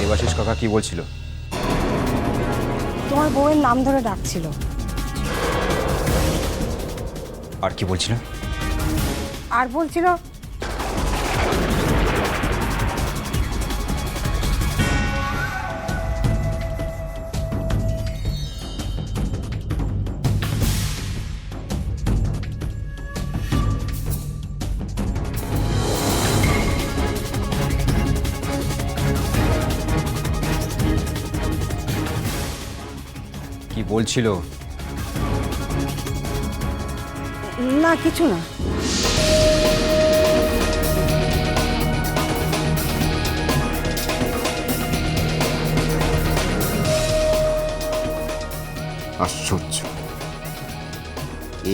দেবাশিস কাকা কি বলছিল? তোমার বউয়ের নাম ধরে ডাকছিল। আর কি বলছিল? আর বলছিল কি বলছিল? না, কিছু না। আশ্চর্য,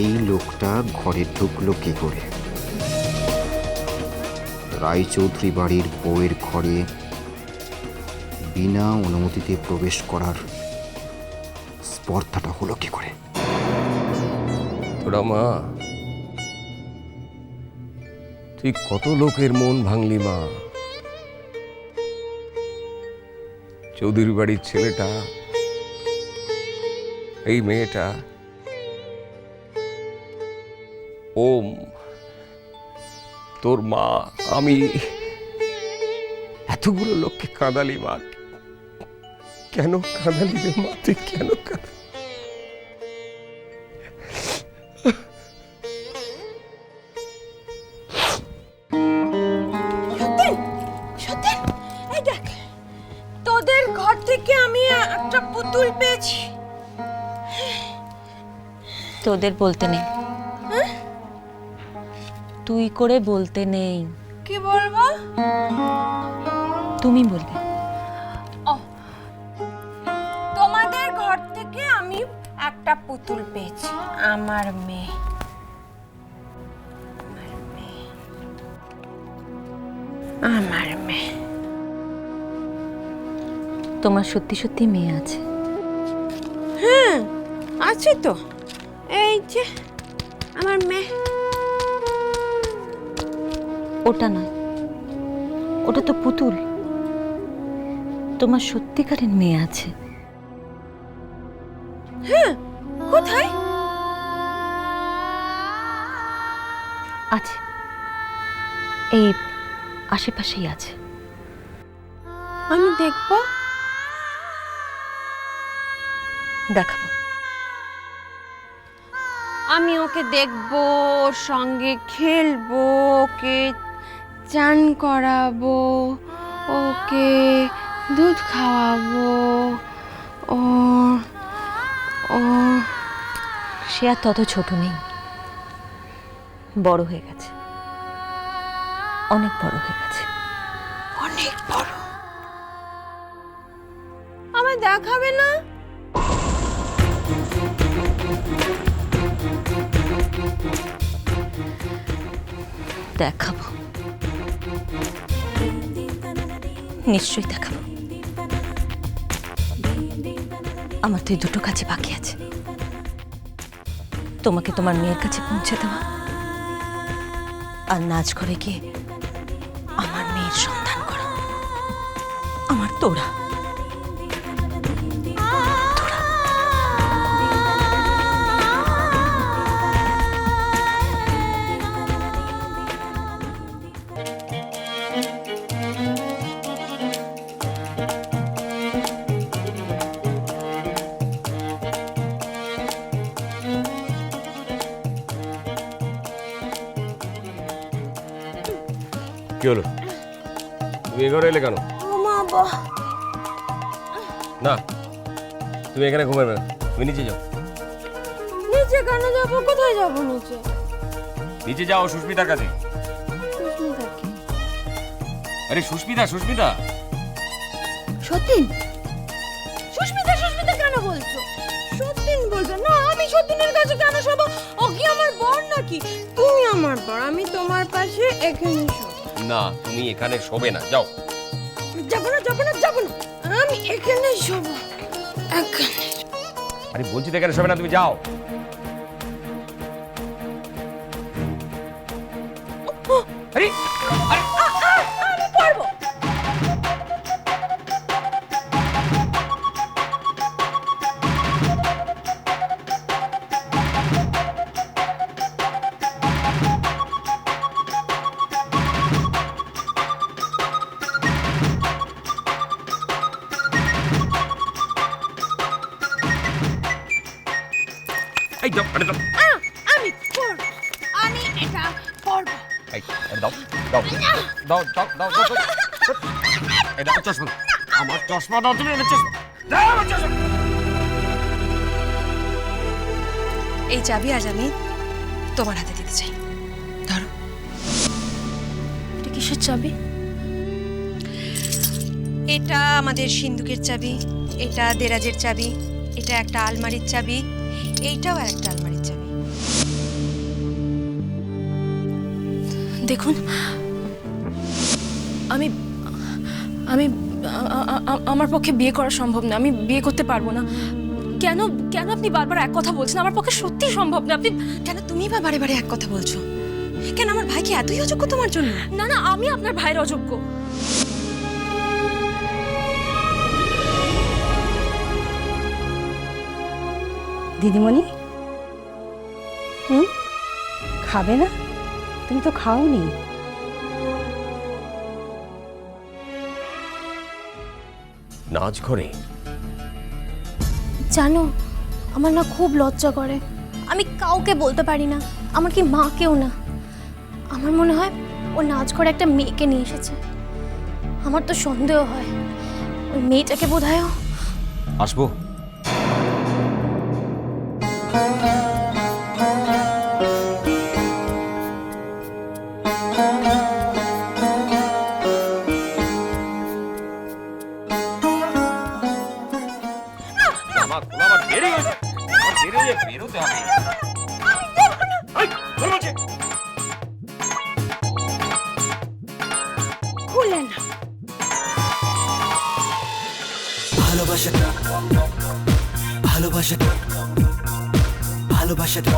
এই লোকটা ঘরে ঢুকলো কি করে? রায়চৌধুরী বাড়ির বউয়ের ঘরে বিনা অনুমতিতে প্রবেশ করার স্পর্ধাটা হলো কি করে? তোরা মা, তুই কত লোকের মন ভাঙলি মা। চৌধুরী বাড়ির ছেলেটা, এই মেয়েটা, ওম, তোর মা, আমি এতগুলো লোককে কাঁদালি মা। কেন কাঁদালি রে মা? তুই কেন কাঁদালি? সত্যি, এই দেখ, তোদের ঘর থেকে আমি একটা পুতুল পেয়েছি। তোদের বলতে নেই, তুই করে বলতে নেই, কি বলবো? তুমি বলবে। তোমাদের ঘর থেকে আমি একটা পুতুল পেয়েছি, আমার মেয়ে। আমার মেয়ে। তোমার সত্যি সত্যি মেয়ে আছে? হ্যাঁ, আছে তো। এই যে আমার মেয়ে। ওটা নয়, ওটা তো পুতুল। তোমার সত্যিকারের মেয়ে আছে? হ্যাঁ, কোথায় আছে, এই আশেপাশেই আছে। আমি দেখবো? দেখাবো। আমি ওকে দেখবো, ওর সঙ্গে খেলবো, ওকে চান করাবো, ওকে দুধ খাওয়াবো। ও ও সে আর তত ছোট নেই, বড় হয়ে গেছে, অনেক বড় হয়ে গেছে। অনেক বড়। আমায় দেখাবে না? দেখাবো, নিশ্চয়ই দেখাবো। আমার তো এই দুটো কাছে বাকি আছে, তোমাকে তোমার মেয়ের কাছে পৌঁছে দেওয়া, আর নাচ করে গিয়ে আমার মেয়ের সন্ধান করা। আমার তোরা কি হলো? তুমি এ ঘরে এলে কেন? না, তুমি এখানে ঘুমাবে না, তুমি নিচে যাও। নিচে কেন যাবো? কোথায় যাবো নিচে? নিচে যাও সুস্মিতার কাছে। আরে সুস্মিতা, সুস্মিতা। সতীন? সুস্মিতা সুস্মিতা কেন বলছো? সতীন বলবে না। আমি সতীনের কাছে কেন শোবো? ও কি আমার বর নাকি? তুমি আমার বর, আমি তোমার পাশে এখানে শোবো। না, তুমি এখানে শোবে না, যাও। যাবো না, যাবো না, যাবো না, আমি এখানে শোবো, এখানে। আরে বলছি তো এখানে শোবে না, তুমি যাও। আরে আরে আমি পারবো। দাও, আরে দাও। আমি করব, আমি এটা করব। এই, আরে দাও, দাও, দাও, দাও, দাও, দাও, দাও। এই দাও চশমা, আমার চশমা দাও তুমি, আমার চশমা দাও, আমার চশমা। এই চাবি আজ আমি তোমার হাতে দিতে চাই। ধরো। এটা কিসের চাবি? এটা আমাদের সিন্ধুকের চাবি, এটা দেরাজের চাবি, এটা একটা আলমারির চাবি, এইটাও আর একটা আলমারির চাবি। দেখুন, আমি আমি আমার পক্ষে বিয়ে করা সম্ভব না। আমি বিয়ে করতে পারবো না। কেন কেন আপনি বারবার এক কথা বলছেন? আমার পক্ষে সত্যি সম্ভব না। আপনি কেন তুমি বা বারে বারে এক কথা বলছো? কেন আমার ভাই কি এতই অযোগ্য তোমার জন্য? না না, আমি আপনার ভাইয়ের অযোগ্য। দিদিমণি, খাবে না? তুমি তো খাওনি। নাচ ঘরে জানো, আমার না খুব লজ্জা করে। আমি কাউকে বলতে পারি না, আমার কি মাকেও না। আমার মনে হয় ও নাচ করে একটা মেয়েকে নিয়ে এসেছে। আমার তো সন্দেহ হয় ওই মেয়েটাকে বোধহয় আসবো? আমার খোলা, আমার দেরি হয়েছে, আমার দেরি হয়ে বেরোতে হবে। এই, ধরে বলছি। খুলে না। ভালোবাসাটা ভালোবাসাটা ভালোবাসাটা